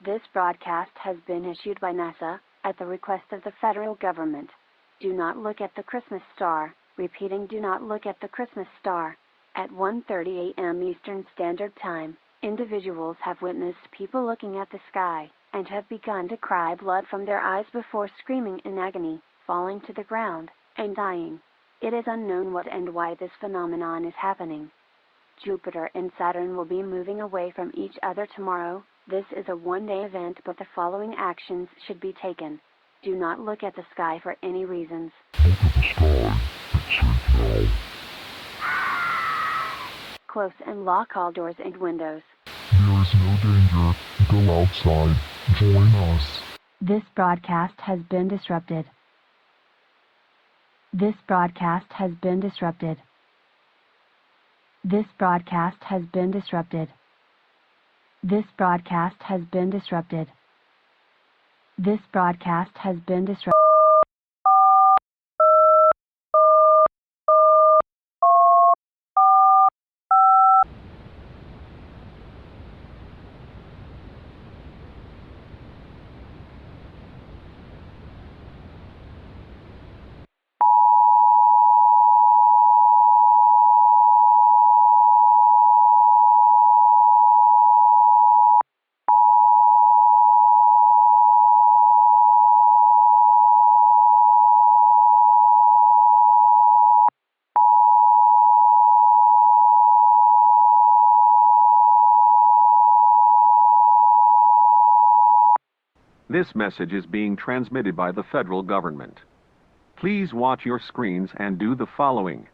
This broadcast has been issued by NASA, at the request of the federal government. Do not look at the Christmas star. Repeating, do not look at the Christmas star. At 1:30 a.m. Eastern Standard Time, individuals have witnessed people looking at the sky, and have begun to cry blood from their eyes before screaming in agony, falling to the ground, and dying. It is unknown what and why this phenomenon is happening. Jupiter and Saturn will be moving away from each other tomorrow. This is a one-day event, but the following actions should be taken. Do not look at the sky for any reasons. Close and lock all doors and windows. There is no danger. Go outside. Join us. This broadcast has been disrupted. This broadcast has been disrupted. This broadcast has been disrupted. This broadcast has been disrupted. This broadcast has been disrupted. This message is being transmitted by the federal government. Please watch your screens and do the following.